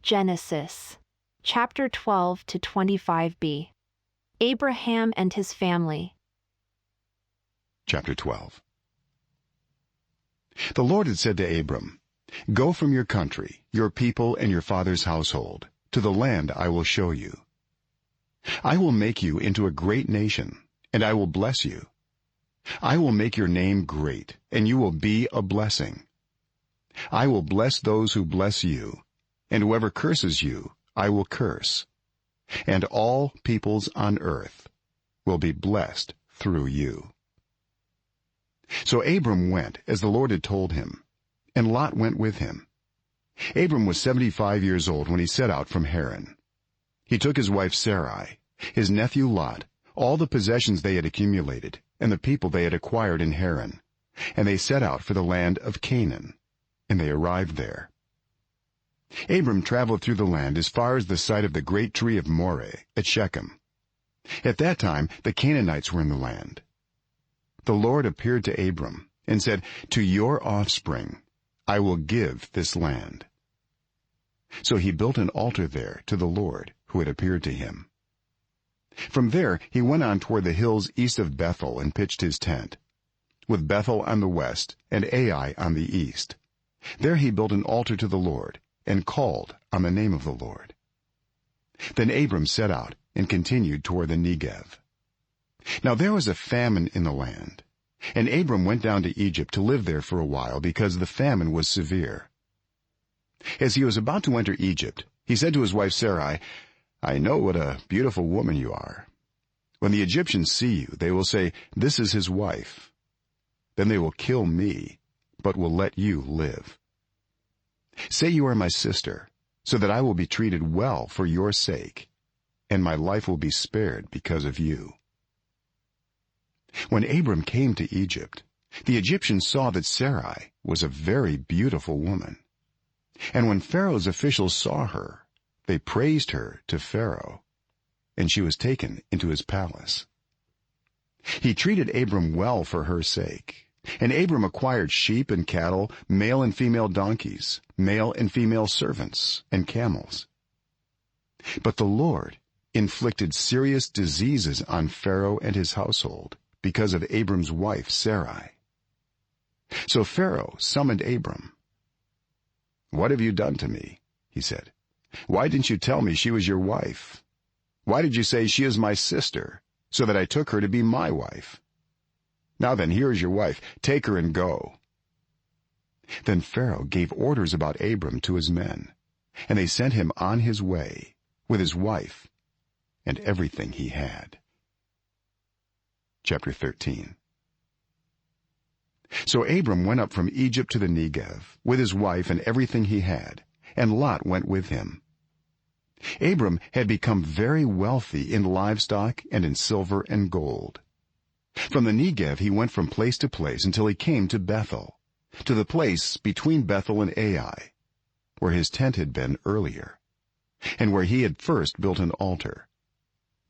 Genesis, chapter 12 to 25b. Abraham and his family. Chapter 12. The Lord had said to Abram, "Go from your country, your people, and your father's household, to the land I will show you. I will make you into a great nation, and I will bless you. I will make your name great, and you will be a blessing. I will bless those who bless you, and whoever curses you, I will curse. And all peoples on earth will be blessed through you." So Abram went as the Lord had told him, and Lot went with him. Abram was 75 years old when he set out from Haran. He took his wife Sarai, his nephew Lot, all the possessions they had accumulated, and the people they had acquired in Haran, and they set out for the land of Canaan, and they arrived there. Abram traveled through the land as far as the site of the great tree of Moreh at Shechem. At that time the Canaanites were in the land. The Lord appeared to Abram and said, "To your offspring I will give this land." So he built an altar there to the Lord who had appeared to him. From there he went on toward the hills east of Bethel and pitched his tent, with Bethel on the west and Ai on the east. There he built an altar to the Lord and called on the name of the Lord. Then Abram set out and continued toward the Negev. Now there was a famine in the land, and Abram went down to Egypt to live there for a while because the famine was severe. As he was about to enter Egypt, he said to his wife Sarai, "I know what a beautiful woman you are. When the Egyptians see you, they will say, 'This is his wife.' Then they will kill me, but will let you live. Say you are my sister, so that I will be treated well for your sake, and my life will be spared because of you." When Abram came to Egypt, the Egyptians saw that Sarai was a very beautiful woman. And when Pharaoh's officials saw her, they praised her to Pharaoh, and she was taken into his palace. He treated Abram well for her sake, and Abram acquired sheep and cattle, male and female donkeys, male and female servants, and camels. But the Lord inflicted serious diseases on Pharaoh and his household because of Abram's wife Sarai. So Pharaoh summoned Abram. "What have you done to me?" he said. "Why didn't you tell me she was your wife? Why did you say she is my sister, so that I took her to be my wife? Now then, here is your wife. Take her and go." Then Pharaoh gave orders about Abram to his men, and they sent him on his way with his wife and everything he had. Chapter 13. So Abram went up from Egypt to the Negev with his wife and everything he had, and Lot went with him. Abram had become very wealthy in livestock and in silver and gold. From the Negev he went from place to place until he came to Bethel, to the place between Bethel and Ai, where his tent had been earlier, and where he had first built an altar.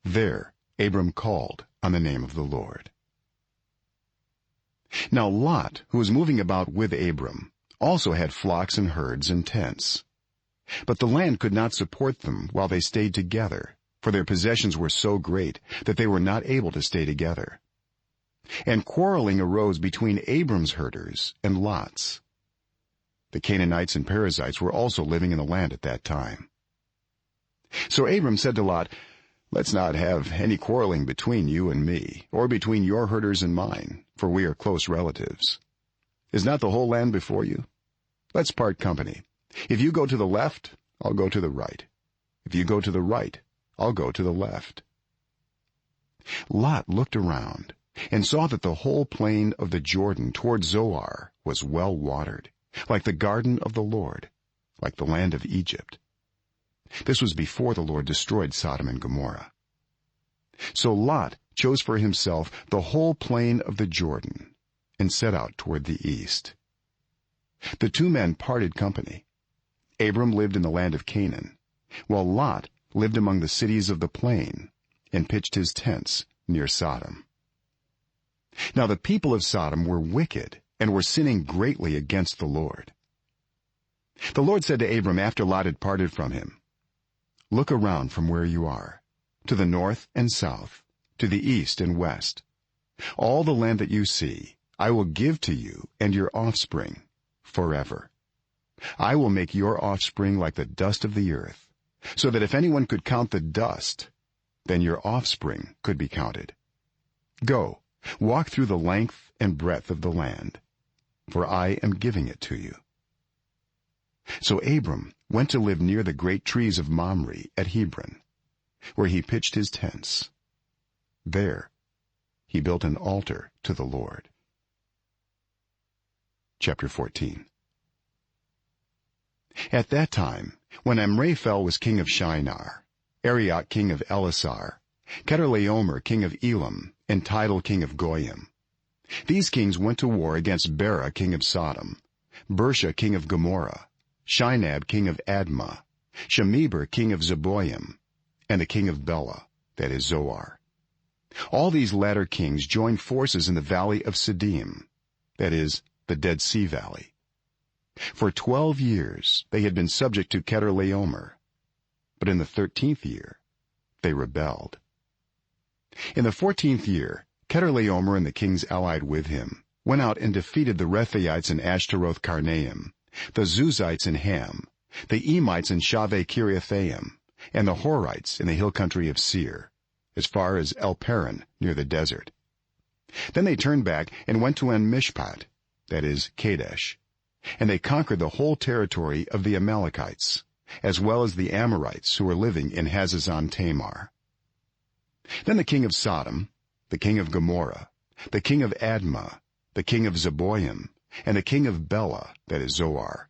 There Abram called on the name of the Lord. Now Lot, who was moving about with Abram, also had flocks and herds and tents. But the land could not support them while they stayed together, for their possessions were so great that they were not able to stay together. And quarreling arose between Abram's herders and Lot's. The Canaanites and Perizzites were also living in the land at that time. So Abram said to Lot, "Let's not have any quarreling between you and me, or between your herders and mine, for we are close relatives. Is not the whole land before you? Let's part company. If you go to the left, I'll go to the right. If you go to the right, I'll go to the left." Lot looked around and saw that the whole plain of the Jordan toward Zoar was well watered, like the garden of the Lord, like the land of Egypt. This was before the Lord destroyed Sodom and Gomorrah. So Lot chose for himself the whole plain of the Jordan and set out toward the east. The two men parted company. Abram lived in the land of Canaan, while Lot lived among the cities of the plain and pitched his tents near Sodom. Now the people of Sodom were wicked and were sinning greatly against the Lord. The Lord said to Abram after Lot had parted from him, "Look around from where you are, to the north and south, to the east and west. All the land that you see I will give to you and your offspring forever. I will make your offspring like the dust of the earth, so that if anyone could count the dust, then your offspring could be counted. Go, walk through the length and breadth of the land, for I am giving it to you." So Abram went to live near the great trees of Mamre at Hebron, where he pitched his tents. There he built an altar to the Lord. Chapter 14. At that time, when Amraphel was king of Shinar, Arioch king of Elasar, Chedorlaomer king of Elam, and Tidal king of Goyim, these kings went to war against Bera king of Sodom, Bersha king of Gomorrah, Shinab king of Admah, Shemeber king of Zeboim, and the king of Bela, that is Zoar. All these latter kings joined forces in the valley of Siddim, that is the Dead Sea Valley. For 12 years they had been subject to Chedorlaomer, but in the 13th year they rebelled. In the 14th year, Chedorlaomer and the kings allied with him went out and defeated the Rephaites in Ashtaroth Karnaim, the Zuzites in Ham, the Emites in Shaveh Kiriathaim, and the Horites in the hill country of Seir, as far as El Paran near the desert. Then they turned back and went to En-Mishpat, that is Kadesh, and they conquered the whole territory of the Amalekites, as well as the Amorites who were living in Hazazon Tamar. Then the king of Sodom, the king of Gomorrah, the king of Admah, the king of Zeboim, and the king of Bela, that is Zoar,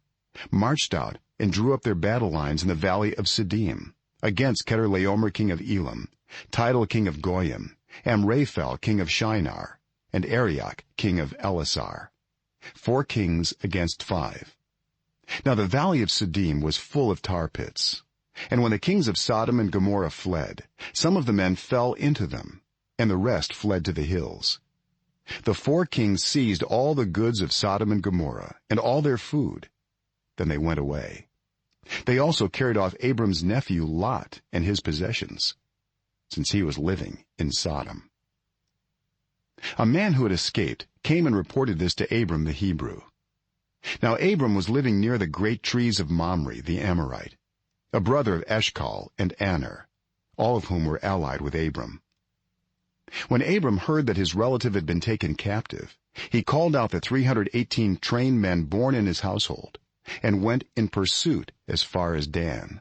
marched out and drew up their battle lines in the valley of Siddim against Chedorlaomer king of Elam, Tidal king of Goyim, Amraphel king of Shinar, and Arioch king of Elasar, 4 kings against 5. Now the valley of Siddim was full of tar pits, and when the kings of Sodom and Gomorrah fled, some of the men fell into them, and the rest fled to the hills. The 4 kings seized all the goods of Sodom and Gomorrah and all their food. Then they went away. They also carried off Abram's nephew Lot and his possessions, since he was living in Sodom. A man who had escaped came and reported this to Abram the Hebrew. Now Abram was living near the great trees of Mamre the Amorite, a brother of Eshcol and Aner, all of whom were allied with Abram. When Abram heard that his relative had been taken captive, he called out the 318 trained men born in his household and went in pursuit as far as Dan.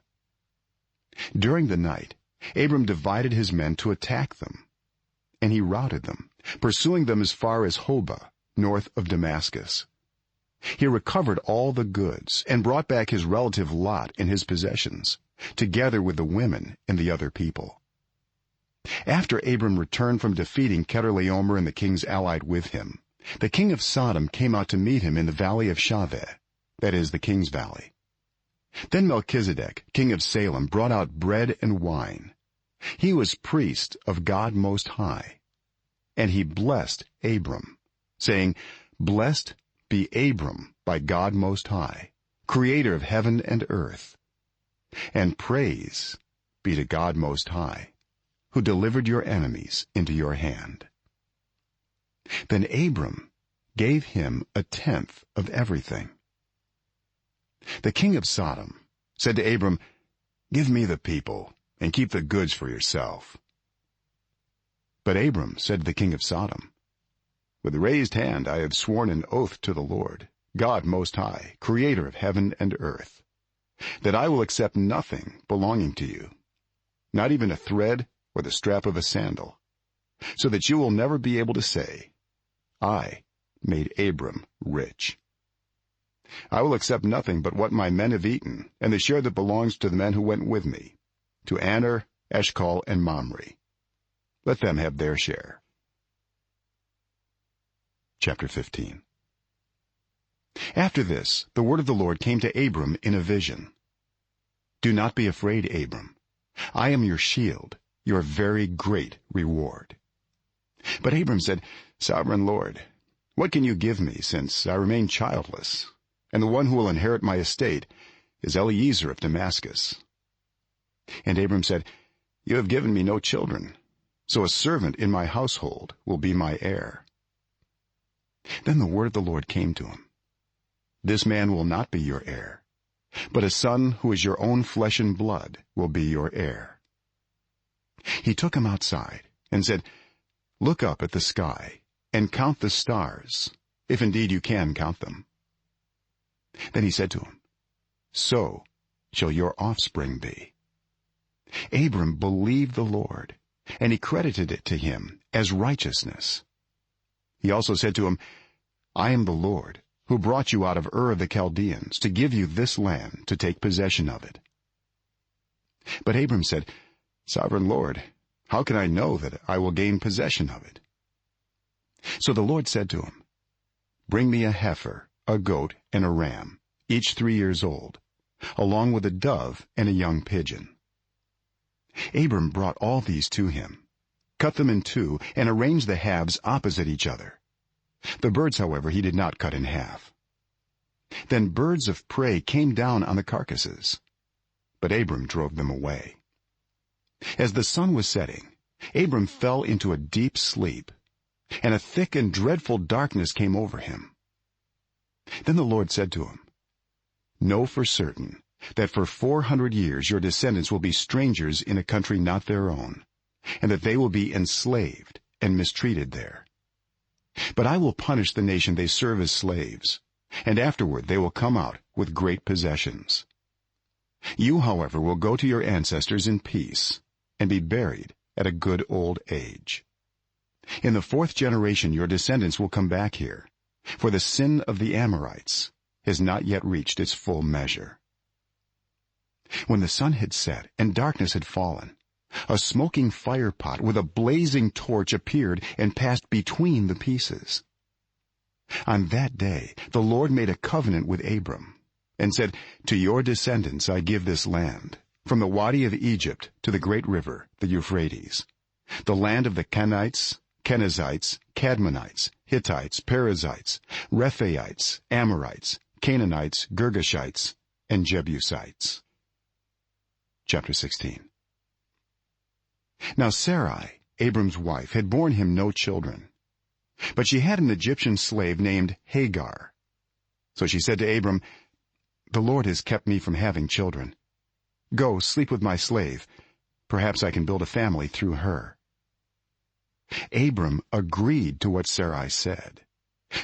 During the night, Abram divided his men to attack them, and he routed them, pursuing them as far as Hobah, north of Damascus. He recovered all the goods and brought back his relative Lot and his possessions, together with the women and the other people. After Abram returned from defeating Chedorlaomer and the kings allied with him, the king of Sodom came out to meet him in the valley of Shaveh, that is the king's valley. Then Melchizedek, king of Salem, brought out bread and wine. He was priest of God Most High, and he blessed Abram, saying, "Blessed be Abram by God Most High, creator of heaven and earth, and praise be to God Most High, who delivered your enemies into your hand." Then Abram gave him 1/10 of everything. The king of Sodom said to Abram, "Give me the people and keep the goods for yourself." But Abram said to the king of Sodom, "With raised hand I have sworn an oath to the Lord, God Most High, creator of heaven and earth, that I will accept nothing belonging to you, not even a thread or the strap of a sandal, so that you will never be able to say, 'I made Abram rich.' I will accept nothing but what my men have eaten, and the share that belongs to the men who went with me, to Aner, Eshcol, and Mamre. Let them have their share." Chapter 15. After this, the word of the Lord came to Abram in a vision. "Do not be afraid, Abram. I am your shield, your very great reward." But Abram said, "Sovereign Lord, what can you give me, since I remain childless, and the one who will inherit my estate is Eliezer of Damascus." And Abram said, "You have given me no children, so a servant in my household will be my heir." Then the word of the Lord came to him, "This man will not be your heir, but a son who is your own flesh and blood will be your heir." He took him outside and said, "Look up at the sky and count the stars, if indeed you can count them." Then he said to him, "So shall your offspring be." Abram believed the Lord, and he credited it to him as righteousness. He also said to him, "I am the Lord, who brought you out of Ur of the Chaldeans to give you this land to take possession of it." But Abram said, "Sovereign Lord, how can I know that I will gain possession of it?" So the Lord said to him, "Bring me a heifer, a goat, and a ram, each 3 years old, along with a dove and a young pigeon." Abram brought all these to him, cut them in two, and arranged the halves opposite each other. The birds, however, he did not cut in half. Then birds of prey came down on the carcasses, but Abram drove them away. As the sun was setting, Abram fell into a deep sleep, and a thick and dreadful darkness came over him. Then the Lord said to him, "Know for certain that for 400 years your descendants will be strangers in a country not their own, and that they will be enslaved and mistreated there. But I will punish the nation they serve as slaves, and afterward they will come out with great possessions. You, however, will go to your ancestors in peace and be buried at a good old age. In the 4th generation your descendants will come back here, for the sin of the Amorites has not yet reached its full measure." When the sun had set and darkness had fallen, a smoking fire pot with a blazing torch appeared and passed between the pieces. On that day the Lord made a covenant with Abram and said, "To your descendants I give this land, from the Wadi of Egypt to the great river, the Euphrates, the land of the Kenites, Kenizzites, Cadmonites, Hittites, Perizzites, Rephaites, Amorites, Canaanites, Girgashites, and Jebusites." Chapter 16. Now Sarai, Abram's wife, had borne him no children, but she had an Egyptian slave named Hagar. So she said to Abram, "The Lord has kept me from having children. Go, sleep with my slave. Perhaps I can build a family through her." Abram agreed to what Sarai said.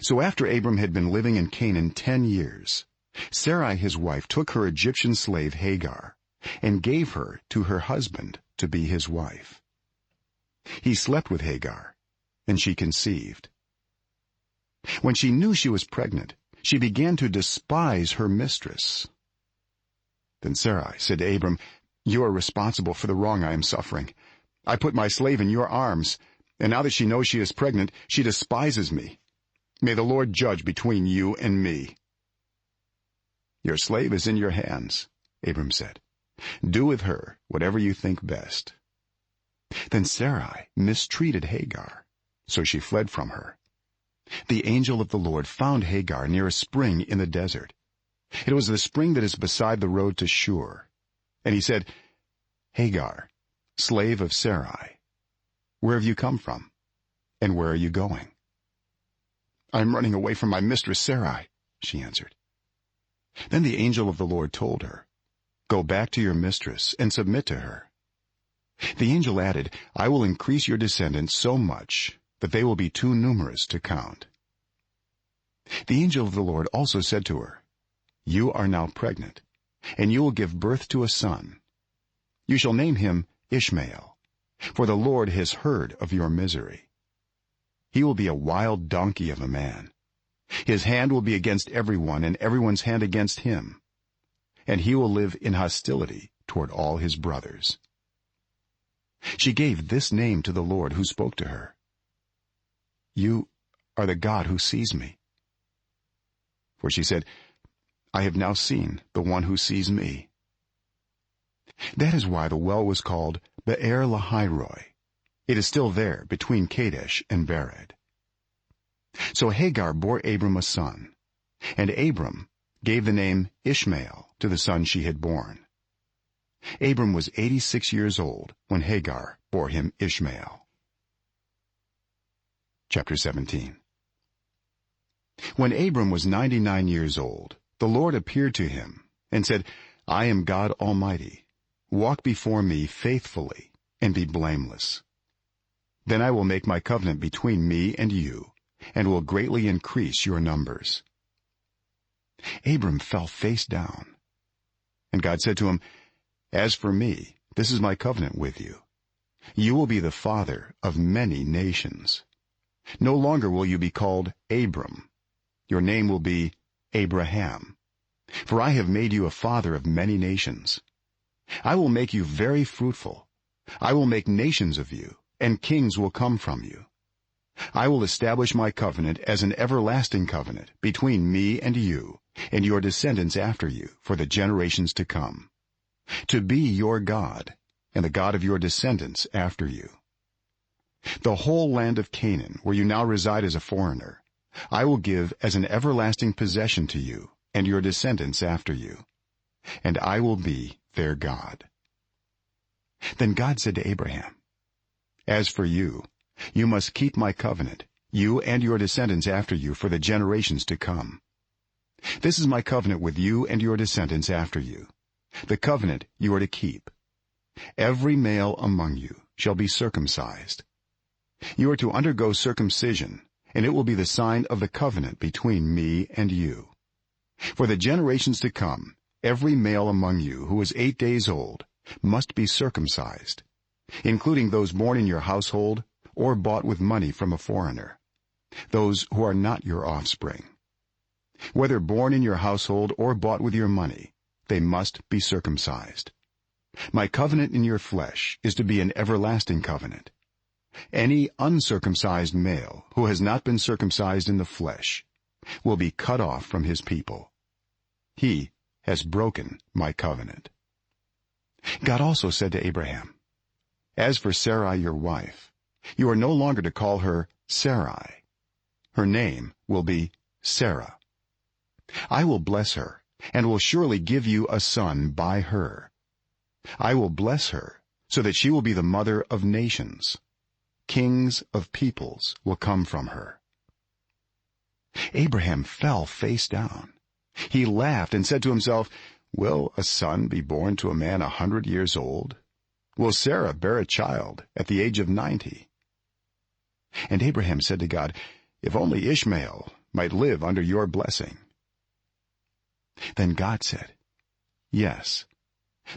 So after Abram had been living in Canaan 10 years, Sarai his wife took her Egyptian slave Hagar and gave her to her husband to be his wife. He slept with Hagar, and she conceived. When she knew she was pregnant, she began to despise her mistress. Then Sarai said to Abram, "You are responsible for the wrong I am suffering. I put my slave in your arms, and now that she knows she is pregnant, she despises me. May the Lord judge between you and me." "Your slave is in your hands," Abram said. "Do with her whatever you think best." Then Sarai mistreated Hagar, so she fled from her. The angel of the Lord found Hagar near a spring in the desert. It was the spring that is beside the road to Shur. And he said, "Hagar, slave of Sarai, where have you come from, and where are you going?" "I am running away from my mistress Sarai," she answered. Then the angel of the Lord told her, "Go back to your mistress and submit to her." The angel added, "I will increase your descendants so much that they will be too numerous to count." The angel of the Lord also said to her, "You are now pregnant, and you will give birth to a son. You shall name him Ishmael, for the Lord has heard of your misery. He will be a wild donkey of a man. His hand will be against everyone, and everyone's hand against him, and he will live in hostility toward all his brothers." She gave this name to the Lord who spoke to her, "You are the God who sees me." For she said, "I have now seen the one who sees me." That is why the well was called Be'er Lahairoi. It is still there between Kadesh and Bered. So Hagar bore Abram a son, and Abram gave the name Ishmael to the son she had born. Abram was 86 years old when Hagar bore him Ishmael. Chapter 17. When Abram was 99 years old, the Lord appeared to him and said, I am God Almighty. Walk before me faithfully and be blameless. Then I will make my covenant between me and you, and will greatly increase your numbers. Abram fell face down. And God said to him, As for me, this is my covenant with you. You will be the father of many nations. No longer will you be called Abram. Your name will be Abraham. For I have made you a father of many nations. I will make you very fruitful. I will make nations of you, and kings will come from you. I will establish my covenant as an everlasting covenant between me and you and your descendants after you for the generations to come, to be your God and the God of your descendants after you. The whole land of Canaan, where you now reside as a foreigner, I will give as an everlasting possession to you and your descendants after you, and I will be their God. Then God said to Abraham, As for you, you must keep my covenant, you and your descendants after you for the generations to come. This is my covenant with you and your descendants after you, the covenant you are to keep. Every male among you shall be circumcised. You are to undergo circumcision, and it will be the sign of the covenant between me and you. For the generations to come, every male among you who is 8 days old must be circumcised, including those born in your household or bought with money from a foreigner, those who are not your offspring. Whether born in your household or bought with your money, they must be circumcised. My covenant in your flesh is to be an everlasting covenant. Any uncircumcised male who has not been circumcised in the flesh will be cut off from his people. He has broken my covenant. God also said to Abraham, As for Sarai your wife, you are no longer to call her Sarai. Her name will be Sarah. I will bless her, and will surely give you a son by her. I will bless her, so that she will be the mother of nations. Kings of peoples will come from her. Abraham fell face down. He laughed and said to himself, Will a son be born to a man 100 years old? Will Sarah bear a child at the age of 90? And Abraham said to God, If only Ishmael might live under your blessing. Then God said, Yes,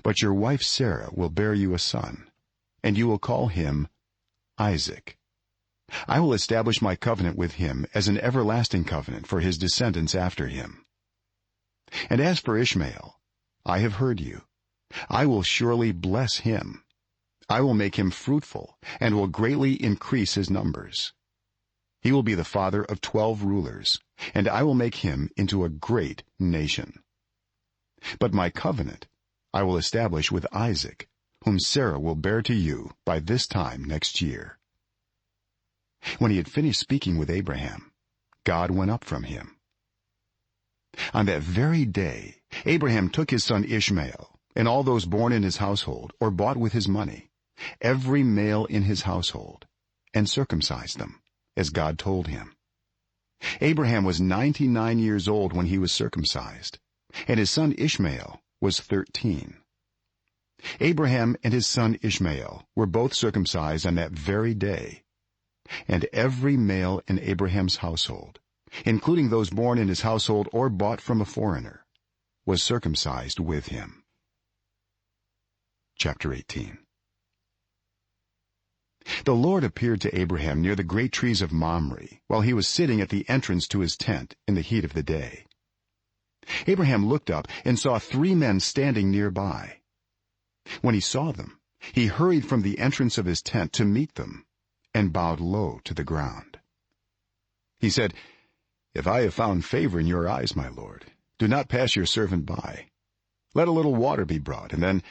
but your wife Sarah will bear you a son, and you will call him Isaac. I will establish my covenant with him as an everlasting covenant for his descendants after him. And as for Ishmael, I have heard you. I will surely bless him. I will make him fruitful and will greatly increase his numbers. He will be the father of 12 rulers, and I will make him into a great nation. But my covenant I will establish with Isaac, whom Sarah will bear to you by this time next year. When he had finished speaking with Abraham, God went up from him. On that very day, Abraham took his son Ishmael, and all those born in his household or bought with his money, every male in his household, and circumcised them, as God told him. Abraham was 99 years old when he was circumcised, and his son Ishmael was 13. Abraham and his son Ishmael were both circumcised on that very day, and every male in Abraham's household, including those born in his household or bought from a foreigner, was circumcised with him. Chapter 18. The Lord appeared to Abraham near the great trees of Mamre while he was sitting at the entrance to his tent in the heat of the day. Abraham looked up and saw 3 men standing nearby. When he saw them, he hurried from the entrance of his tent to meet them and bowed low to the ground. He said, "If I have found favor in your eyes, my lord, do not pass your servant by. Let a little water be brought, and then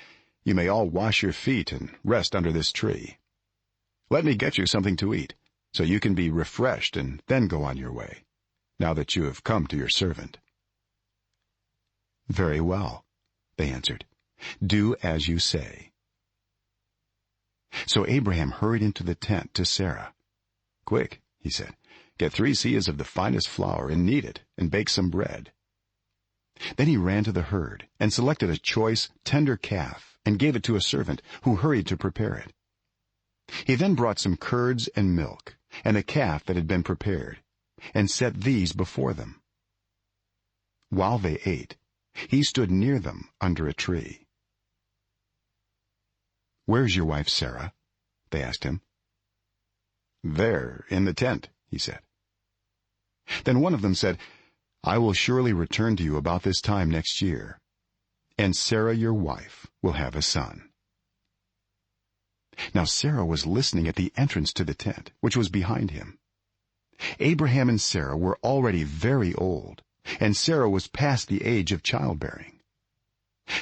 you may all wash your feet and rest under this tree. Let me get you something to eat, so you can be refreshed and then go on your way, now that you have come to your servant." "Very well," they answered. "Do as you say." So Abraham hurried into the tent to Sarah. "Quick," he said, "get 3 seahs of the finest flour and knead it and bake some bread." Then he ran to the herd and selected a choice, tender calf and gave it to a servant who hurried to prepare it. He then brought some curds and milk and the calf that had been prepared and set these before them. While they ate, he stood near them under a tree. "Where's your wife Sarah?" they asked him. "There, in the tent," he said. Then one of them said, "I will surely return to you about this time next year, and Sarah your wife will have a son." Now Sarah was listening at the entrance to the tent, which was behind him. Abraham and Sarah were already very old, and Sarah was past the age of childbearing.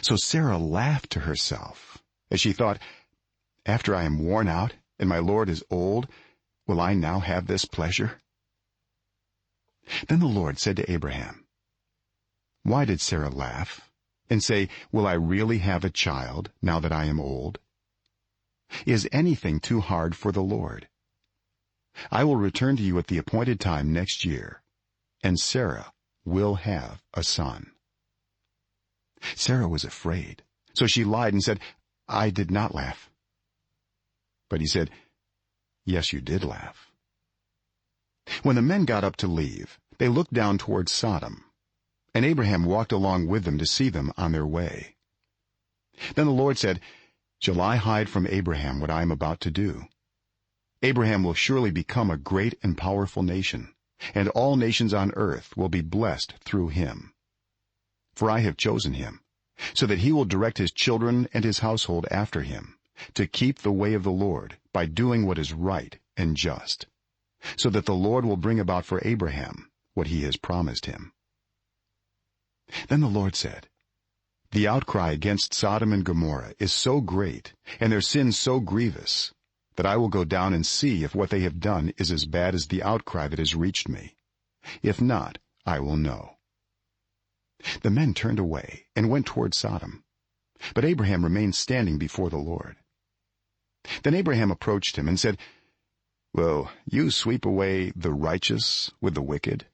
So Sarah laughed to herself as she thought, "After I am worn out and my Lord is old, will I now have this pleasure?" Then the Lord said to Abraham, "Why did Sarah laugh and say, 'Will I really have a child now that I am old?' Is anything too hard for the Lord? I will return to you at the appointed time next year, and Sarah will have a son." Sarah was afraid, so she lied and said, "I did not laugh." But he said, "Yes, you did laugh." When the men got up to leave, they looked down toward Sodom, and Abraham walked along with them to see them on their way. Then the Lord said, "Shall I hide from Abraham what I am about to do? Abraham will surely become a great and powerful nation, and all nations on earth will be blessed through him. For I have chosen him, so that he will direct his children and his household after him, to keep the way of the Lord by doing what is right and just, so that the Lord will bring about for Abraham what he has promised him." Then the Lord said, "The outcry against Sodom and Gomorrah is so great and their sin so grievous that I will go down and see if what they have done is as bad as the outcry that has reached me. If not, I will know." The men turned away and went toward Sodom, but Abraham remained standing before the Lord. Then Abraham approached him and said, "Will you sweep away the righteous with the wicked?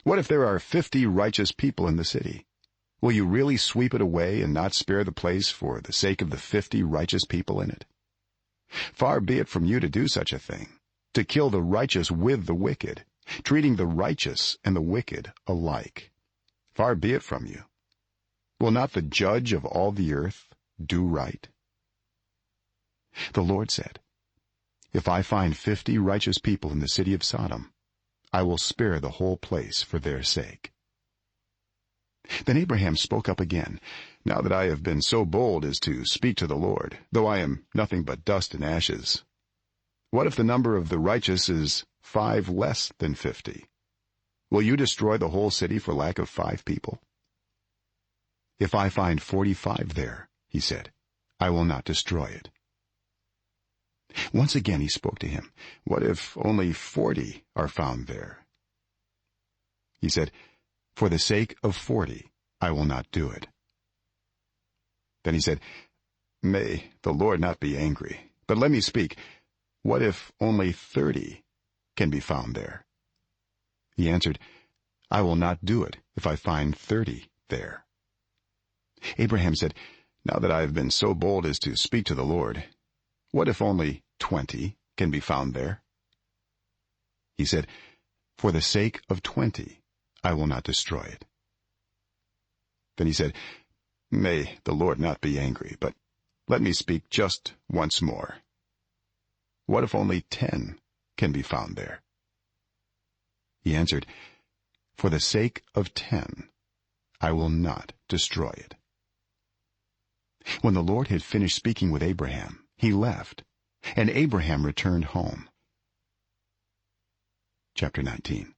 What if there are 50 righteous people in the city? Will you really sweep it away and not spare the place for the sake of the 50 righteous people in it? Far be it from you to do such a thing, to kill the righteous with the wicked, treating the righteous and the wicked alike. Far be it from you. Will not the judge of all the earth do right?" The Lord said, "If I find 50 righteous people in the city of Sodom, I will spare the whole place for their sake." Then Abraham spoke up again, "Now that I have been so bold as to speak to the Lord, though I am nothing but dust and ashes, what if the number of the righteous is 5 less than 50? Will you destroy the whole city for lack of 5 people? If I find 45 there," he said, "I will not destroy it." Once again he spoke to him, "What if only 40 are found there?" He said, "For the sake of 40, I will not do it." Then he said, "May the Lord not be angry, but let me speak. What if only 30 can be found there?" He answered, "I will not do it if I find 30 there." Abraham said, "Now that I have been so bold as to speak to the Lord, what if only 20 can be found there?" He said, "For the sake of 20, I will not destroy it." Then he said, "May the Lord not be angry, but let me speak just once more. What if only 10 can be found there?" He answered, "For the sake of 10, I will not destroy it." When the Lord had finished speaking with Abraham, he left, and Abraham returned home. Chapter 19.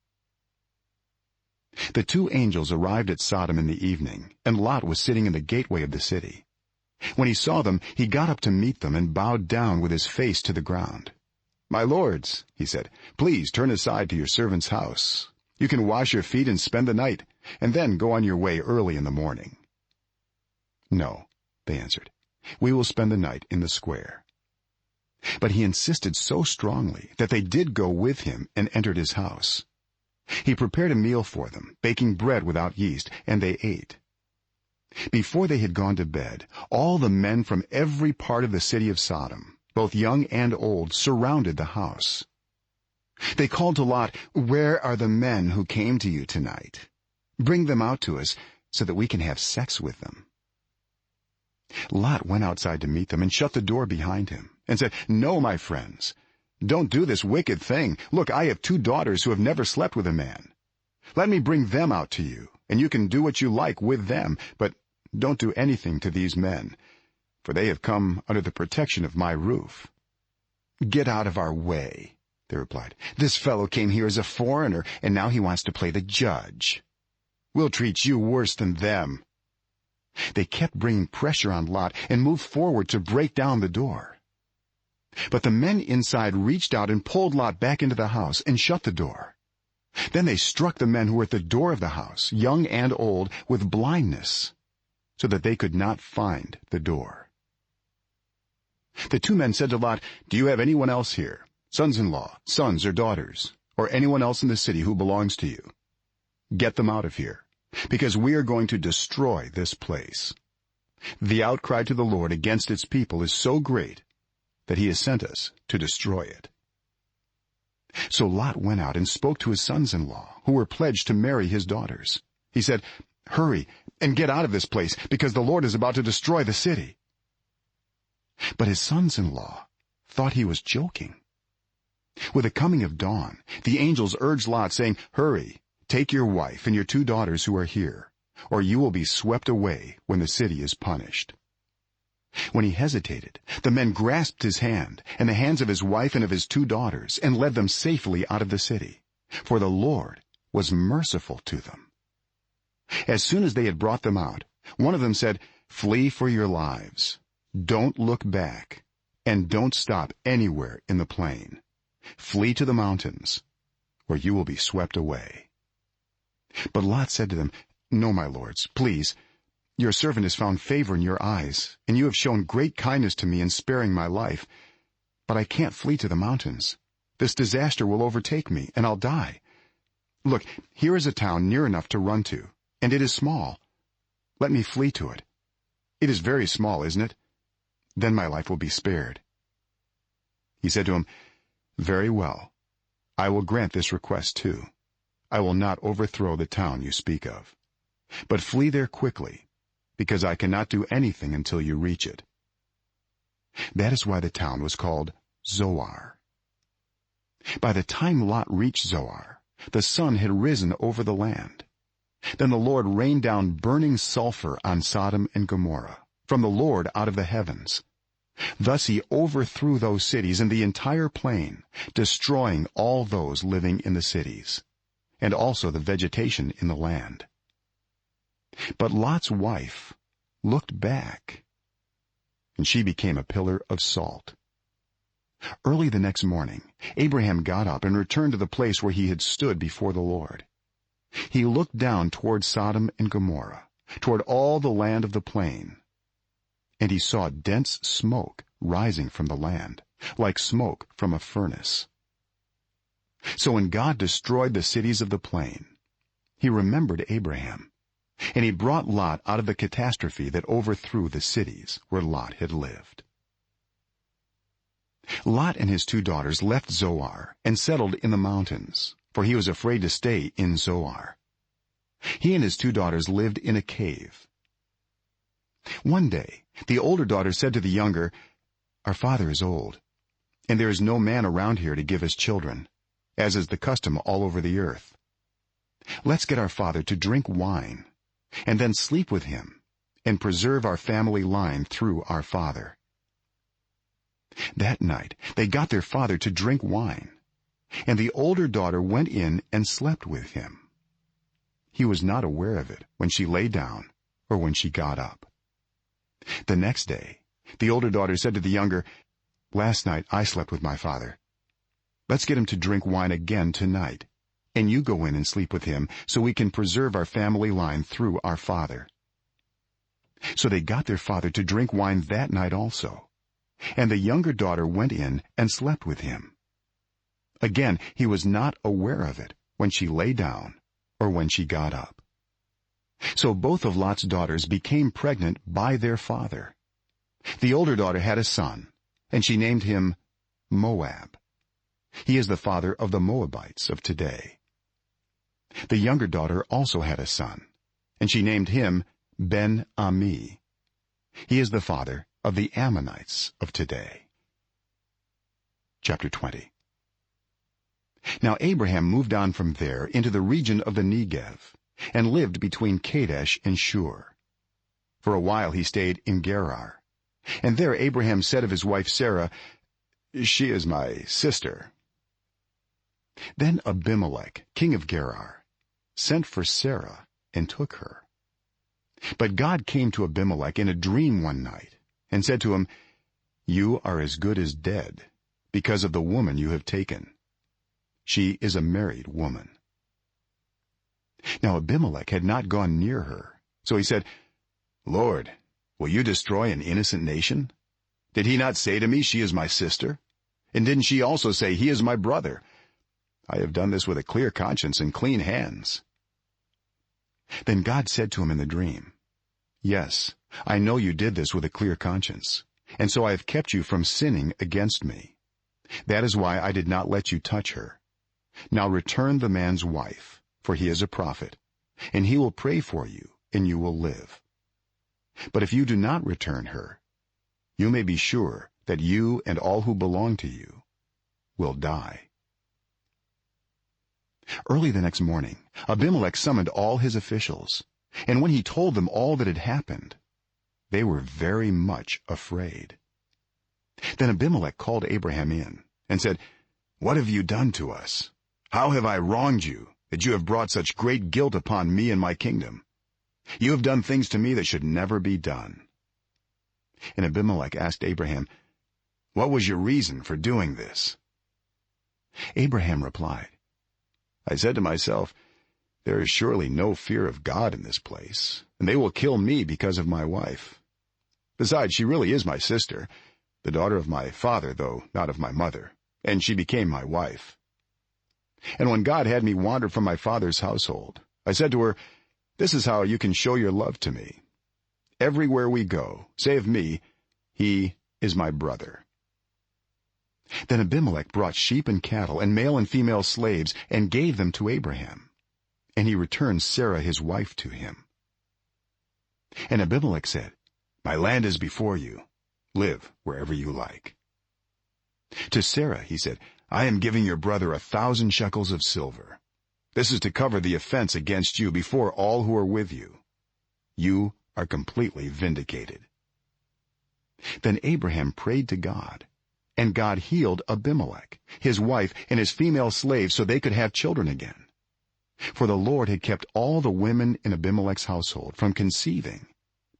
The 2 angels arrived at Sodom in the evening, and Lot was sitting in the gateway of the city. When he saw them, he got up to meet them and bowed down with his face to the ground. "My lords," he said, "please turn aside to your servant's house. You can wash your feet and spend the night, and then go on your way early in the morning." "No," they answered, "we will spend the night in the square." But he insisted so strongly that they did go with him and entered his house. He prepared a meal for them, baking bread without yeast, and they ate. Before they had gone to bed, all the men from every part of the city of Sodom, both young and old, surrounded the house. They called to Lot, "Where are the men who came to you tonight? Bring them out to us so that we can have sex with them." Lot went outside to meet them and shut the door behind him and said, "No, my friends, don't do this wicked thing. Look, I have 2 daughters who have never slept with a man. Let me bring them out to you, and you can do what you like with them, but don't do anything to these men, for they have come under the protection of my roof." "Get out of our way," they replied. "This fellow came here as a foreigner, and now he wants to play the judge. We'll treat you worse than them." They kept bringing pressure on Lot and moved forward to break down the door. But the men inside reached out and pulled Lot back into the house and shut the door. Then they struck the men who were at the door of the house, young and old, with blindness, so that they could not find the door. The 2 men said to Lot, "Do you have anyone else here, sons-in-law, sons or daughters, or anyone else in the city who belongs to you? Get them out of here, because we are going to destroy this place. The outcry to the Lord against its people is so great that he has sent us to destroy it." So Lot went out and spoke to his sons-in-law, who were pledged to marry his daughters. He said, "Hurry and get out of this place, because the Lord is about to destroy the city." But his sons-in-law thought he was joking. With the coming of dawn, the angels urged Lot, saying, "Hurry, take your wife and your 2 daughters who are here, or you will be swept away when the city is punished." When he hesitated, the men grasped his hand and the hands of his wife and of his 2 daughters and led them safely out of the city, for the Lord was merciful to them. As soon as they had brought them out, one of them said, "Flee for your lives. Don't look back, and don't stop anywhere in the plain. Flee to the mountains, where you will be swept away." But Lot said to them, "No, my lords, please. Your servant has found favor in your eyes, and you have shown great kindness to me in sparing my life. But I can't flee to the mountains. This disaster will overtake me, and I'll die. Look, here is a town near enough to run to, and it is small. Let me flee to it. It is very small, isn't it? Then my life will be spared." He said to him, "Very well. I will grant this request too. I will not overthrow the town you speak of. But flee there quickly, because I cannot do anything until you reach it." That is why the town was called Zoar. By the time Lot reached Zoar, the sun had risen over the land. Then the Lord rained down burning sulfur on Sodom and Gomorrah, from the Lord out of the heavens. Thus he overthrew those cities and the entire plain, destroying all those living in the cities, and also the vegetation in the land. But Lot's wife looked back, and she became a pillar of salt. Early the next morning, Abraham got up and returned to the place where he had stood before the Lord. He looked down toward Sodom and Gomorrah, toward all the land of the plain, and he saw dense smoke rising from the land, like smoke from a furnace. So when God destroyed the cities of the plain, he remembered Abraham, and he brought Lot out of the catastrophe that overthrew the cities where Lot had lived. Lot and his 2 daughters left Zoar and settled in the mountains, for he was afraid to stay in Zoar. He and his 2 daughters lived in a cave. One day, the older daughter said to the younger, "Our father is old, and there is no man around here to give us children, as is the custom all over the earth. Let's get our father to drink wine, and then sleep with him, and preserve our family line through our father." That night they got their father to drink wine, and the older daughter went in and slept with him. He was not aware of it when she lay down or when she got up. The next day the older daughter said to the younger, "Last night I slept with my father. Let's get him to drink wine again tonight, and you go in and sleep with him, so we can preserve our family line through our father." So they got their father to drink wine that night also, and the younger daughter went in and slept with him. Again he was not aware of it when she lay down or when she got up. So both of Lot's daughters became pregnant by their father. The older daughter had a son, and she named him Moab. He is the father of the Moabites of today. The younger daughter also had a son, and she named him Ben-Ami. He is the father of the Ammonites of today. Chapter 20. Now Abraham moved on from there into the region of the Negev, and lived between Kadesh and Shur. For a while he stayed in Gerar, and there Abraham said of his wife Sarah, "She is my sister." Then Abimelech, king of Gerar, sent for Sarah and took her. But God came to Abimelech in a dream one night and said to him, "You are as good as dead, because of the woman you have taken. She is a married woman." Now Abimelech had not gone near her, so he said, "Lord, will you destroy an innocent nation? Did he not say to me, 'She is my sister'? And didn't she also say, 'He is my brother'? I have done this with a clear conscience and clean hands." Then God said to him in the dream, "Yes, I know you did this with a clear conscience, and so I have kept you from sinning against me. That is why I did not let you touch her. Now return the man's wife, for he is a prophet, and he will pray for you, and you will live. But if you do not return her, you may be sure that you and all who belong to you will die." Early the next morning Abimelech summoned all his officials, and when he told them all that had happened, they were very much afraid. Then Abimelech called Abraham in and said, "What have you done to us? How have I wronged you, that you have brought such great guilt upon me and my kingdom? You have done things to me that should never be done." And Abimelech asked Abraham, "What was your reason for doing this?" Abraham replied, "I said to myself, 'There is surely no fear of God in this place, and they will kill me because of my wife. Besides, she really is my sister, the daughter of my father, though not of my mother, and she became my wife. And when God had me wander from my father's household, I said to her, "This is how you can show your love to me. Everywhere we go, say of me, 'He is my brother.'" Then Abimelech brought sheep and cattle and male and female slaves and gave them to Abraham, and he returned Sarah his wife to him. And Abimelech said, "My land is before you. Live wherever you like." To Sarah he said, "I am giving your brother 1,000 shekels of silver. This is to cover the offense against you before all who are with you. You are completely vindicated." Then Abraham prayed to God, and God healed Abimelech, his wife, and his female slaves so they could have children again. For the Lord had kept all the women in Abimelech's household from conceiving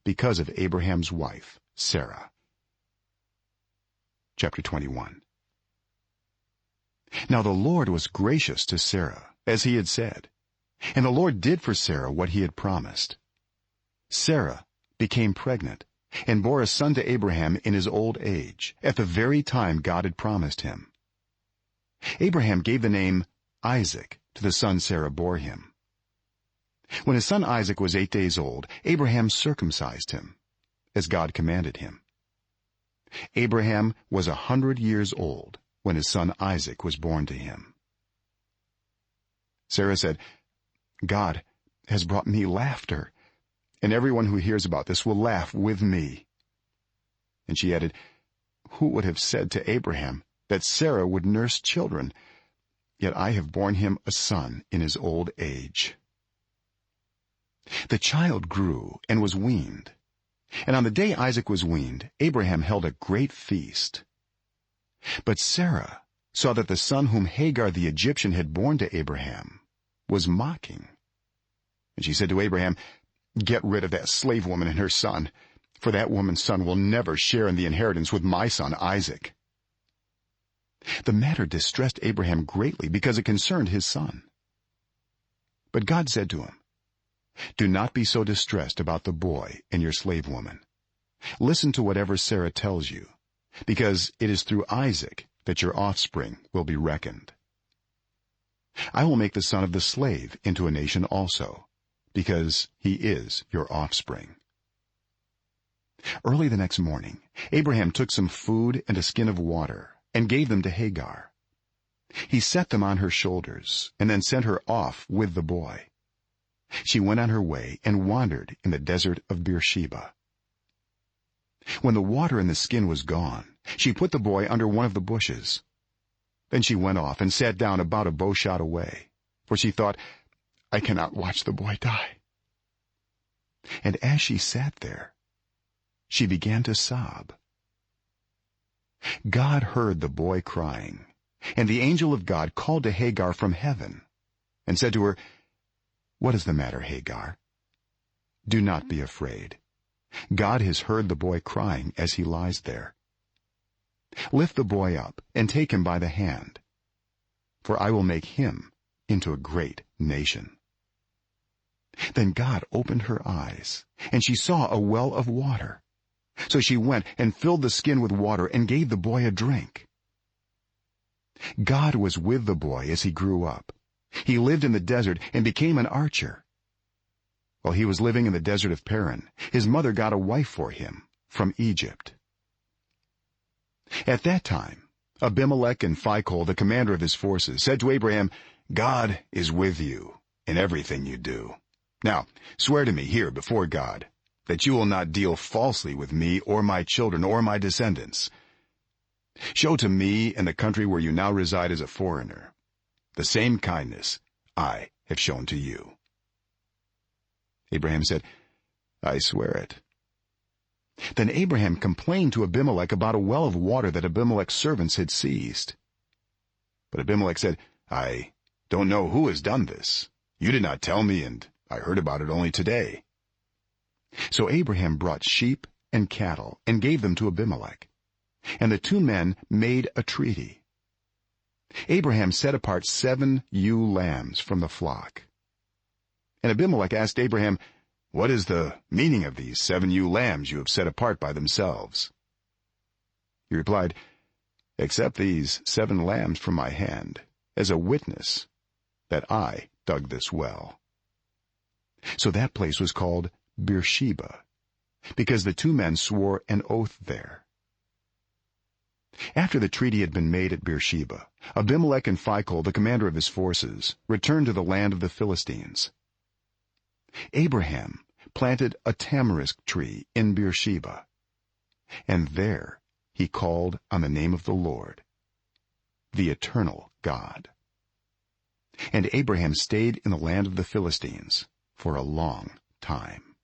because of Abraham's wife, Sarah. Chapter 21. Now the Lord was gracious to Sarah, as he had said, and the Lord did for Sarah what he had promised. Sarah became pregnant and bore a son to Abraham in his old age, at the very time God had promised him. Abraham gave the name Isaac to the son Sarah bore him. When his son Isaac was 8 days old, Abraham circumcised him, as God commanded him. Abraham was 100 years old when his son Isaac was born to him. Sarah said, "God has brought me laughter, and everyone who hears about this will laugh with me." And she added, "Who would have said to Abraham that Sarah would nurse children? Yet I have borne him a son in his old age." The child grew and was weaned, and on the day Isaac was weaned, Abraham held a great feast. But Sarah saw that the son whom Hagar the Egyptian had borne to Abraham was mocking. And she said to Abraham, "Get rid of that slave woman and her son, for that woman's son will never share in the inheritance with my son Isaac." The matter distressed Abraham greatly because it concerned his son. But God said to him, "Do not be so distressed about the boy and your slave woman. Listen to whatever Sarah tells you, because it is through Isaac that your offspring will be reckoned. I will make the son of the slave into a nation also, because he is your offspring." Early the next morning, Abraham took some food and a skin of water and gave them to Hagar. He set them on her shoulders and then sent her off with the boy. She went on her way and wandered in the desert of Beersheba. When the water in the skin was gone, she put the boy under one of the bushes. Then she went off and sat down about a bow shot away, for she thought, "I cannot watch the boy die." And as she sat there, she began to sob. God heard the boy crying, and the angel of God called to Hagar from heaven and said to her, "What is the matter, Hagar? Do not be afraid. God has heard the boy crying as he lies there. Lift the boy up and take him by the hand, for I will make him into a great nation." Then God opened her eyes, and she saw a well of water. So she went and filled the skin with water and gave the boy a drink. God was with the boy as he grew up. He lived in the desert and became an archer. While he was living in the desert of Paran, his mother got a wife for him from Egypt. At that time, Abimelech and Phicol, the commander of his forces, said to Abraham, "God is with you in everything you do. Now, swear to me here before God that you will not deal falsely with me or my children or my descendants. Show to me and the country where you now reside as a foreigner the same kindness I have shown to you." Abraham said, "I swear it." Then Abraham complained to Abimelech about a well of water that Abimelech's servants had seized. But Abimelech said, "I don't know who has done this. You did not tell me, and I heard about it only today." So Abraham brought sheep and cattle and gave them to Abimelech, and the two men made a treaty. Abraham set apart 7 ewe lambs from the flock. And Abimelech asked Abraham, "What is the meaning of these 7 ewe lambs you have set apart by themselves?" He replied, "Accept these 7 lambs from my hand as a witness that I dug this well." So that place was called Beersheba, because the two men swore an oath there. After the treaty had been made at Beersheba, Abimelech and Phicol, the commander of his forces, returned to the land of the Philistines. Abraham planted a tamarisk tree in Beersheba, and there he called on the name of the Lord, the eternal God. And Abraham stayed in the land of the Philistines for a long time.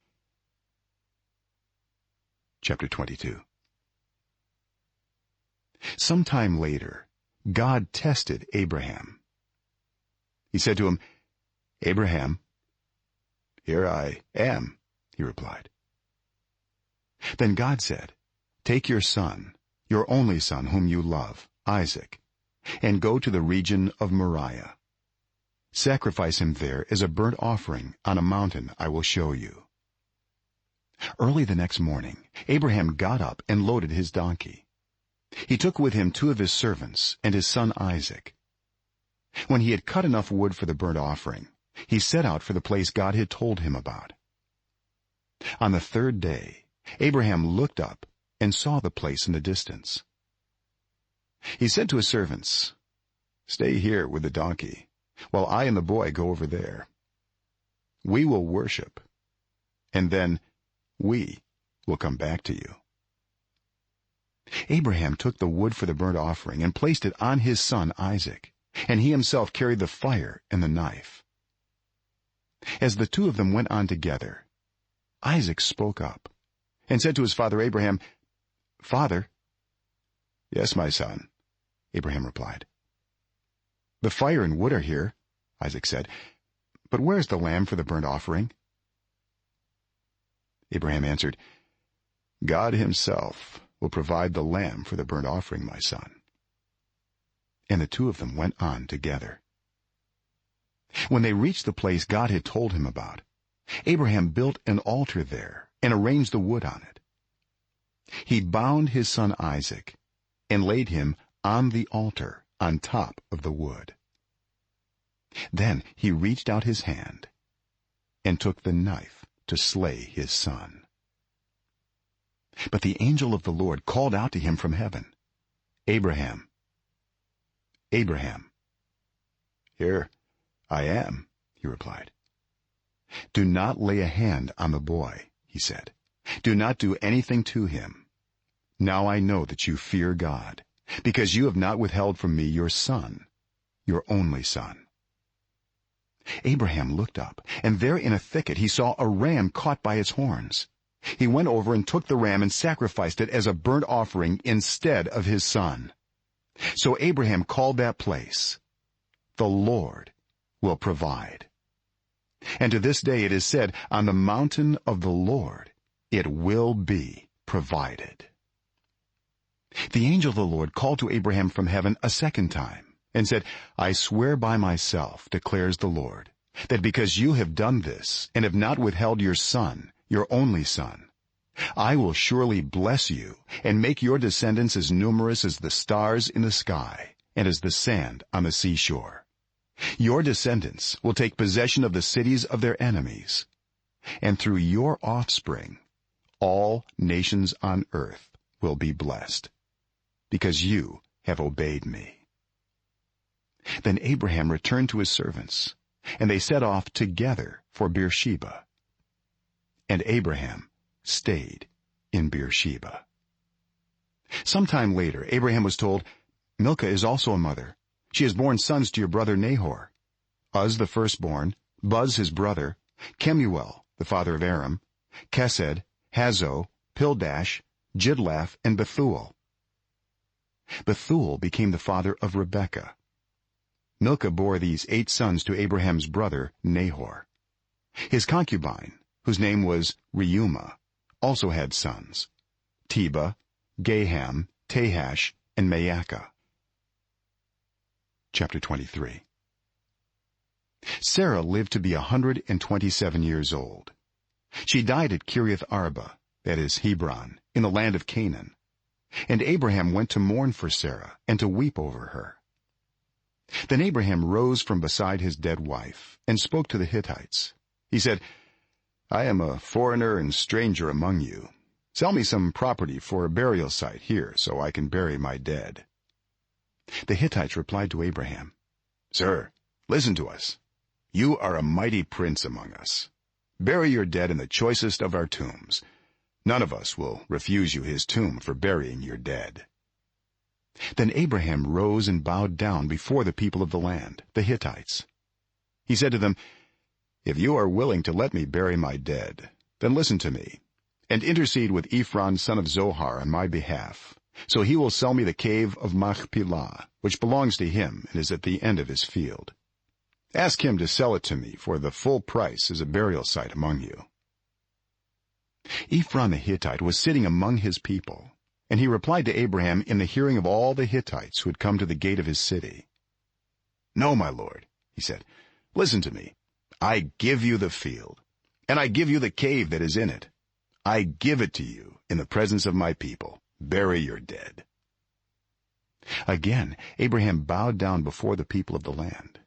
Chapter 22. Sometime later, God tested Abraham. He said to him, "Abraham." "Here I am," he replied. Then God said, "Take your son, your only son whom you love, Isaac, and go to the region of Moriah. Sacrifice him there as a burnt offering on a mountain I will show you." Early the next morning, Abraham got up and loaded his donkey. He took with him 2 of his servants and his son Isaac. When he had cut enough wood for the burnt offering, he set out for the place God had told him about. On the 3rd day, Abraham looked up and saw the place in the distance. He said to his servants, "Stay here with the donkey, while I and the boy go over there. We will worship, and then we will come back to you." Abraham took the wood for the burnt offering and placed it on his son Isaac, and he himself carried the fire and the knife. As the 2 of them went on together, Isaac spoke up and said to his father Abraham, "Father." "Yes, my son," Abraham replied. "The fire and wood are here," Isaac said, "but where is the lamb for the burnt offering?" Abraham answered, "God himself will provide the lamb for the burnt offering, my son." And the 2 of them went on together. When they reached the place God had told him about, Abraham built an altar there and arranged the wood on it. He bound his son Isaac and laid him on the altar on top of the wood. Then he reached out his hand and took the knife to slay his son. But the angel of the Lord called out to him from heaven, "Abraham, Abraham." "Here I am," he replied. "Do not lay a hand on the boy," he said. "Do not do anything to him. Now I know that you fear God, because you have not withheld from me your son, your only son." Abraham looked up, and there in a thicket he saw a ram caught by its horns. He went over and took the ram and sacrificed it as a burnt offering instead of his son. So Abraham called that place, "The Lord will provide." And to this day it is said, "On the mountain of the Lord it will be provided." The angel of the Lord called to Abraham from heaven a second time and said, "I swear by myself, declares the Lord, that because you have done this and have not withheld your son, your only son, I will surely bless you and make your descendants as numerous as the stars in the sky and as the sand on the seashore. Your descendants will take possession of the cities of their enemies, and through your offspring all nations on earth will be blessed, because you have obeyed me." Then Abraham returned to his servants, and they set off together for Beersheba. And Abraham stayed in Beersheba. Sometime later Abraham was told, "Milcah is also a mother. She has borne sons to your brother Nahor: Uz the firstborn, Buz his brother, Kemuel the father of Aram, Kesed, Hazo, Pildash, Jidlaph, and Bethuel." Bethuel became the father of Rebekah. Milcah bore these 8 sons to Abraham's brother Nahor. His concubine, whose name was Reumah, also had sons: Teba, Gaham, Tahash, and Maacah. Chapter 23. Sarah lived to be 127 years old. She died at Kiriath Arba, that is Hebron, in the land of Canaan. And Abraham went to mourn for Sarah and to weep over her. Then Abraham rose from beside his dead wife and spoke to the Hittites. He said, "I am a foreigner and stranger among you. Sell me some property for a burial site here, so I can bury my dead." The Hittites replied to Abraham, "Sir, listen to us. You are a mighty prince among us. Bury your dead in the choicest of our tombs. None of us will refuse you his tomb for burying your dead." Then Abraham rose and bowed down before the people of the land, the Hittites. He said to them, "If you are willing to let me bury my dead, then listen to me, and intercede with Ephron son of Zohar on my behalf, so he will sell me the cave of Machpelah, which belongs to him and is at the end of his field. Ask him to sell it to me for the full price as a burial site among you." Ephron the Hittite was sitting among his people, and he replied to Abraham in the hearing of all the Hittites who had come to the gate of his city. "No, my lord," he said, "listen to me. I give you the field, and I give you the cave that is in it. I give it to you in the presence of my people. Bury your dead." Again Abraham bowed down before the people of the land,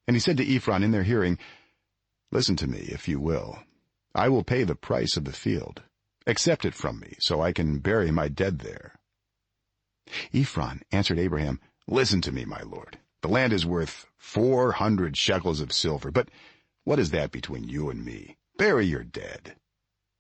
and he said to Ephron in their hearing, "Listen to me, if you will. I will pay the price of the field. Accept it from me, so I can bury my dead there." Ephron answered Abraham, "Listen to me, my lord. The land is worth 400 shekels of silver, but what is that between you and me? Bury your dead."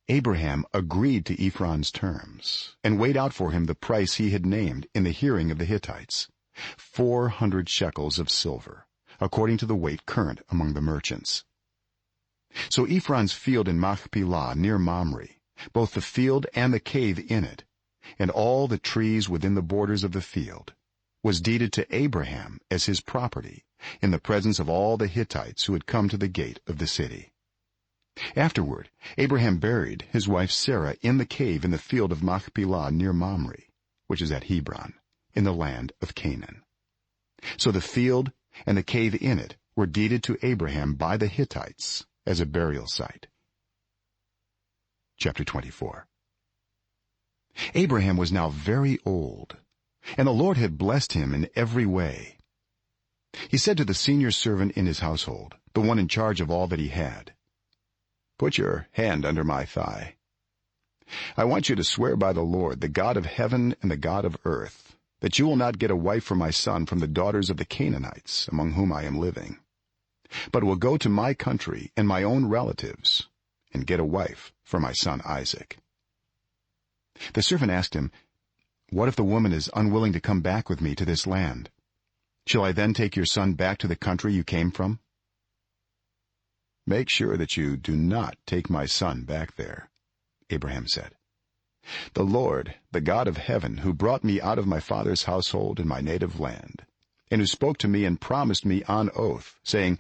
Abraham agreed to Ephron's terms and weighed out for him the price he had named in the hearing of the Hittites, 400 shekels of silver, according to the weight current among the merchants. So Ephron's field in Machpelah near Mamre, both the field and the cave in it, and all the trees within the borders of the field, was deeded to Abraham as his property in the presence of all the Hittites who had come to the gate of the city. Afterward Abraham buried his wife Sarah in the cave in the field of Machpelah near Mamre, which is at Hebron, in the land of Canaan. So the field and the cave in it were deeded to Abraham by the Hittites as a burial site. Chapter 24. Abraham was now very old, and the Lord had blessed him in every way. He said to the senior servant in his household, the one in charge of all that he had, "Put your hand under my thigh. I want you to swear by the Lord, the God of heaven and the God of earth, that you will not get a wife for my son from the daughters of the Canaanites among whom I am living, but will go to my country and my own relatives and get a wife for my son Isaac." The servant asked him, "What if the woman is unwilling to come back with me to this land? Shall I then take your son back to the country you came from?" "Make sure that you do not take my son back there," Abraham said. "The Lord, the God of heaven, who brought me out of my father's household in my native land, and who spoke to me and promised me on oath, saying,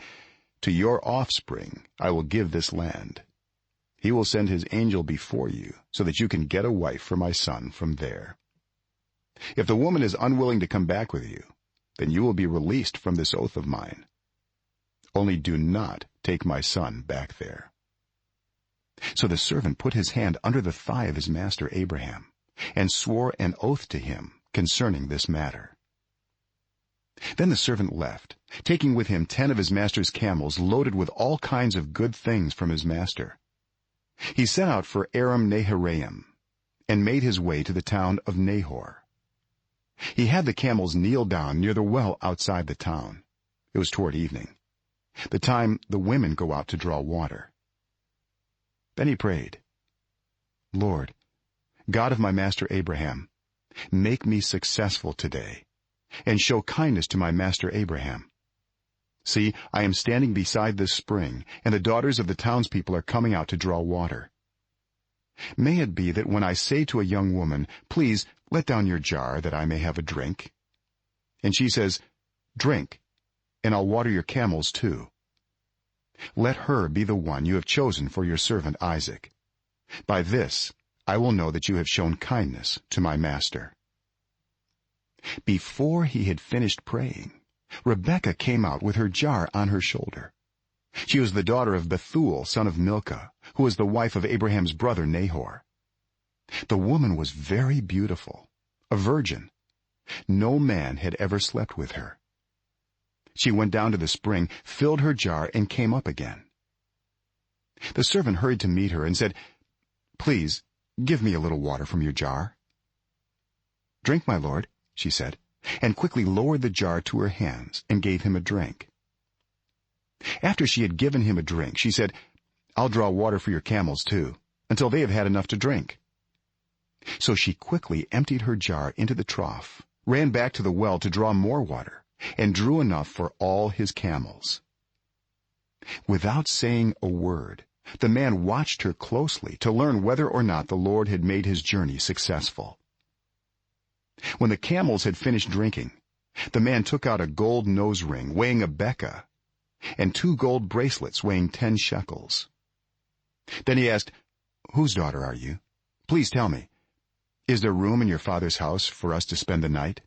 'To your offspring I will give this land,' he will send his angel before you so that you can get a wife for my son from there. If the woman is unwilling to come back with you, then you will be released from this oath of mine. Only do not take my son back there." So the servant put his hand under the thigh of his master Abraham and swore an oath to him concerning this matter. Then the servant left, taking with him 10 of his master's camels loaded with all kinds of good things from his master. He set out for Aram Naharaim and made his way to the town of Nahor. He had the camels kneel down near the well outside the town. It was toward evening, the time the women go out to draw water. Then he prayed, "Lord, God of my master Abraham, make me successful today and show kindness to my master Abraham. See, I am standing beside this spring, and the daughters of the townspeople are coming out to draw water. May it be that when I say to a young woman, 'Please let down your jar that I may have a drink,' and she says, 'Drink, and I'll water your camels too,' let her be the one you have chosen for your servant Isaac. By this I will know that you have shown kindness to my master." Before he had finished praying, Rebekah came out with her jar on her shoulder. She was the daughter of Bethuel, son of Milcah, who was the wife of Abraham's brother Nahor. The woman was very beautiful, a virgin. No man had ever slept with her. She went down to the spring, filled her jar, and came up again. The servant hurried to meet her and said, "Please, give me a little water from your jar." "Drink, my lord," she said, and quickly lowered the jar to her hands and gave him a drink. After she had given him a drink, she said, "I'll draw water for your camels too, until they have had enough to drink." So she quickly emptied her jar into the trough, ran back to the well to draw more water, and drew enough for all his camels. Without saying a word, the man watched her closely to learn whether or not the Lord had made his journey successful. When the camels had finished drinking, the man took out a gold nose ring weighing a beka and 2 gold bracelets weighing 10 shekels. Then he asked, "Whose daughter are you? Please tell me. Is there room in your father's house for us to spend the night?"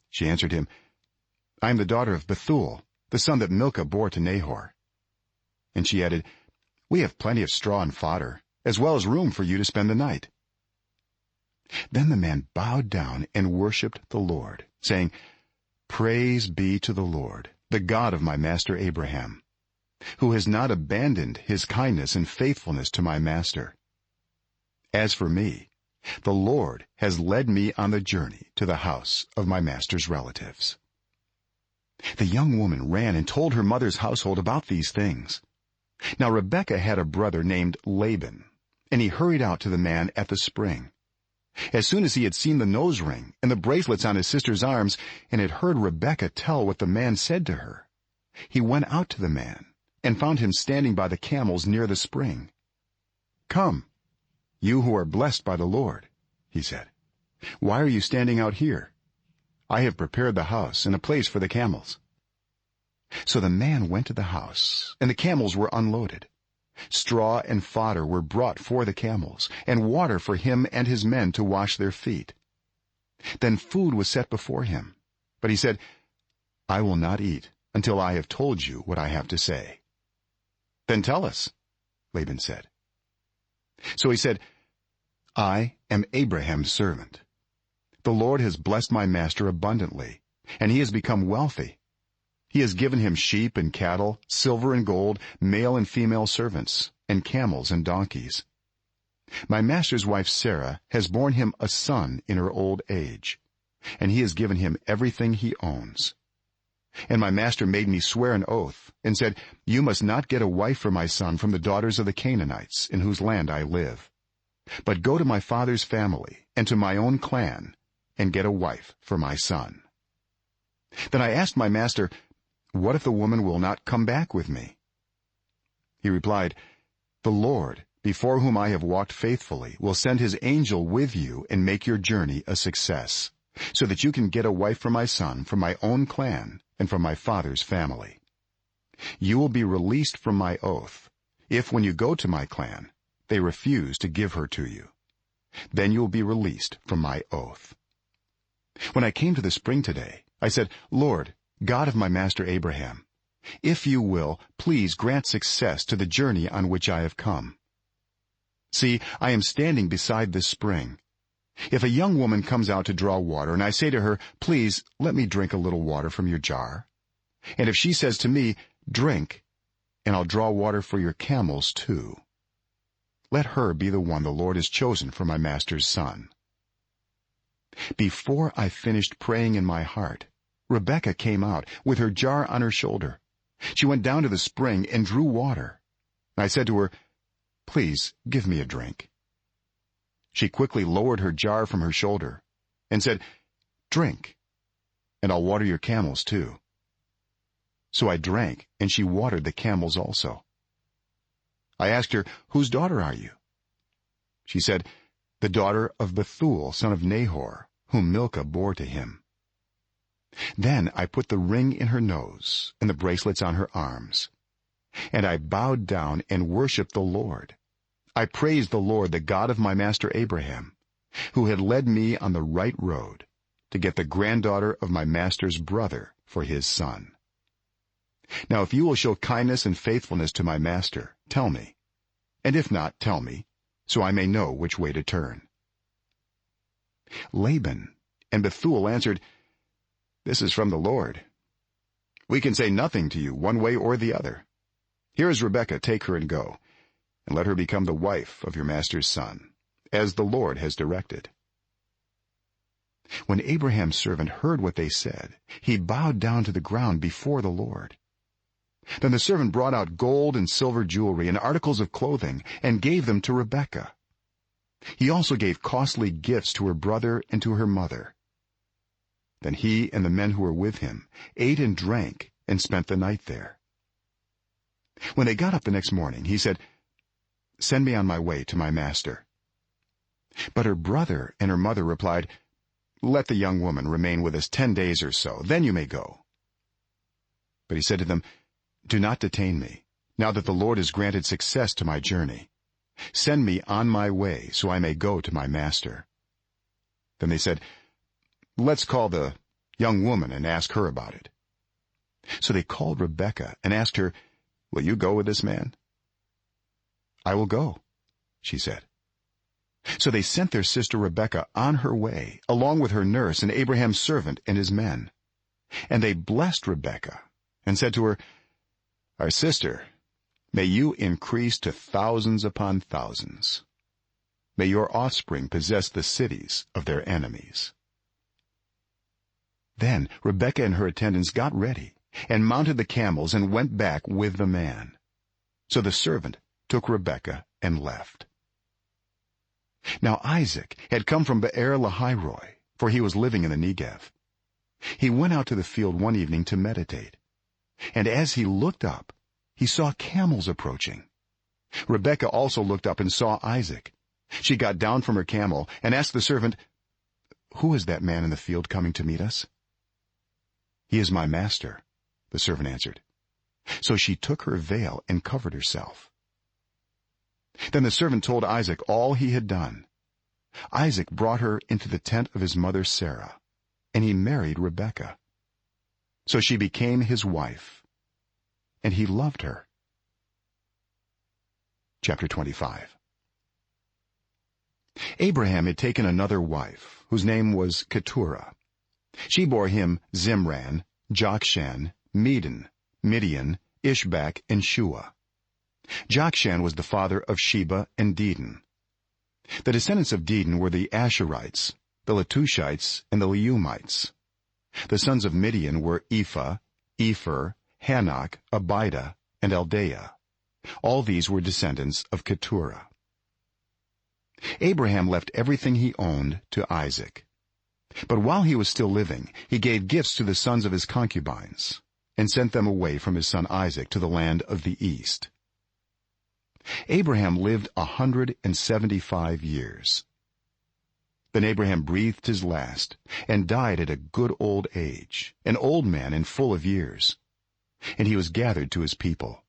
She answered him, "I am the daughter of Bethuel, the son that Milcah bore to Nahor." And she added, "We have plenty of straw and fodder, as well as room for you to spend the night." Then the man bowed down and worshipped the Lord, saying, "Praise be to the Lord, the God of my master Abraham, who has not abandoned his kindness and faithfulness to my master. As for me, the Lord has led me on the journey to the house of my master's relatives." The young woman ran and told her mother's household about these things. Now Rebekah had a brother named Laban, and he hurried out to the man at the spring. As soon as he had seen the nose ring and the bracelets on his sister's arms, and had heard Rebekah tell what the man said to her, he went out to the man and found him standing by the camels near the spring. "Come, you who are blessed by the Lord," he said. "Why are you standing out here? I have prepared the house and a place for the camels." So the man went to the house, and the camels were unloaded. Straw and fodder were brought for the camels, and water for him and his men to wash their feet. Then food was set before him, but he said, "I will not eat until I have told you what I have to say." "Then tell us," Laban said. So he said, "I am Abraham's servant. The Lord has blessed my master abundantly, and he has become wealthy. He has given him sheep and cattle, silver and gold, male and female servants, and camels and donkeys. My master's wife Sarah has borne him a son in her old age, and he has given him everything he owns. And my master made me swear an oath and said, 'You must not get a wife for my son from the daughters of the Canaanites in whose land I live, but go to my father's family and to my own clan and get a wife for my son.' Then I asked my master, 'What if the woman will not come back with me?' He replied, 'The Lord, before whom I have walked faithfully, will send his angel with you and make your journey a success, so that you can get a wife for my son from my own clan and from my father's family. You will be released from my oath if, when you go to my clan, they refuse to give her to you. Then you will be released from my oath.' When I came to the spring today, I said, 'Lord, God of my master Abraham, if you will, please grant success to the journey on which I have come. See, I am standing beside this spring. If a young woman comes out to draw water, and I say to her, "Please, let me drink a little water from your jar," and if she says to me, "Drink, and I'll draw water for your camels too," let her be the one the Lord has chosen for my master's son." Before I finished praying in my heart, Rebekah came out with her jar on her shoulder. She went down to the spring and drew water. I said to her, "Please give me a drink." She quickly lowered her jar from her shoulder and said, "Drink, and I'll water your camels too." So I drank, and she watered the camels also. I asked her, "Whose daughter are you?" She said, "The daughter of Bethuel, son of Nahor, whom Milcah bore to him." Then I put the ring in her nose and the bracelets on her arms, and I bowed down and worshipped the Lord. I praised the Lord, the God of my master Abraham, who had led me on the right road to get the granddaughter of my master's brother for his son. Now if you will show kindness and faithfulness to my master, tell me, and if not, tell me, so I may know which way to turn." Laban and Bethuel answered, "This is from the Lord. We can say nothing to you one way or the other. Here is Rebekah, take her and go, and let her become the wife of your master's son, as the Lord has directed." When Abraham's servant heard what they said, he bowed down to the ground before the Lord. Then the servant brought out gold and silver jewelry and articles of clothing and gave them to Rebekah. He also gave costly gifts to her brother and to her mother. Then he and the men who were with him ate and drank and spent the night there. When they got up the next morning, he said, "Send me on my way to my master." But her brother and her mother replied, "Let the young woman remain with us 10 days or so, then you may go." But he said to them, "Do not detain me, now that the Lord has granted success to my journey. Send me on my way so I may go to my master." Then they said, "Let's call the young woman and ask her about it." So they called Rebekah and asked her, "Will you go with this man?" "I will go," she said. So they sent their sister Rebekah on her way, along with her nurse and Abraham's servant and his men. And they blessed Rebekah and said to her, "Our sister, may you increase to thousands upon thousands. May your offspring possess the cities of their enemies." Then Rebekah and her attendants got ready and mounted the camels and went back with the man. So the servant took Rebekah and left. Now Isaac had come from Beer Lahairoi, for he was living in the Negev. He went out to the field one evening to meditate, and as he looked up, he saw camels approaching. Rebekah also looked up and saw Isaac. She got down from her camel and asked the servant, "Who is that man in the field coming to meet us?" "He is my master," the servant answered. So she took her veil and covered herself. Then the servant told Isaac all he had done. Isaac brought her into the tent of his mother Sarah, and he married Rebekah. so she became his wife, and he loved her. Chapter 25. Abraham had taken another wife, whose name was Keturah. She bore him Zimran, Jokshan, Medan, Midian, Ishbak, and Shua. Jokshan was the father of Sheba and Dedan. The descendants of Dedan were the Asherites, the Letushites, and the Leumites. The sons of Midian were Ephah, Epher, Hanok, Abida, and Eldaah. All these were descendants of Keturah. Abraham left everything he owned to Isaac. But while he was still living, he gave gifts to the sons of his concubines and sent them away from his son Isaac to the land of the east. Abraham lived 175 years. Then Abraham breathed his last and died at a good old age, an old man and full of years. And he was gathered to his people.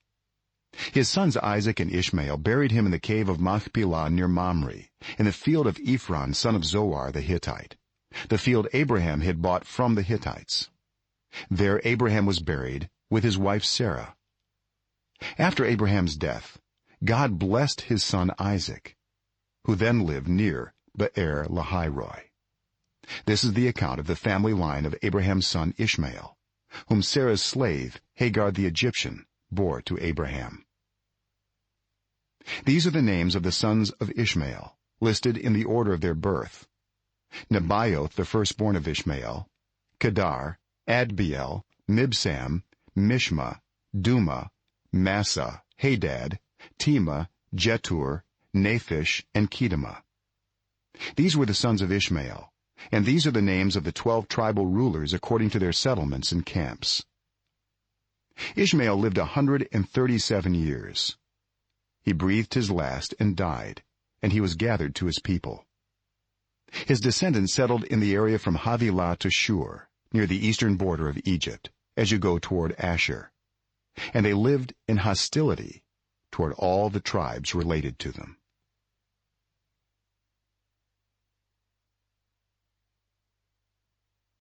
His sons Isaac and Ishmael buried him in the cave of Machpelah near Mamre, in the field of Ephron son of Zohar the Hittite, the field Abraham had bought from the Hittites. There Abraham was buried with his wife Sarah. After Abraham's death, God blessed his son Isaac, who then lived near Be'er Lahairoi. This is the account of the family line of Abraham's son Ishmael, whom Sarah's slave Hagar the Egyptian bore to Abraham. These are the names of the sons of Ishmael, listed in the order of their birth: Nebaioth, the firstborn of Ishmael, Kedar, Adbeel, Mibsam, Mishma, Duma, Massa, Hadad, Tema, Jetur, Naphish, and Kedemah. These were the sons of Ishmael, and these are the names of the 12 tribal rulers according to their settlements and camps. Ishmael lived 137 years. He breathed his last and died, and he was gathered to his people. His descendants settled in the area from Havilah to Shur, near the eastern border of Egypt, as you go toward Asher, and they lived in hostility toward all the tribes related to them.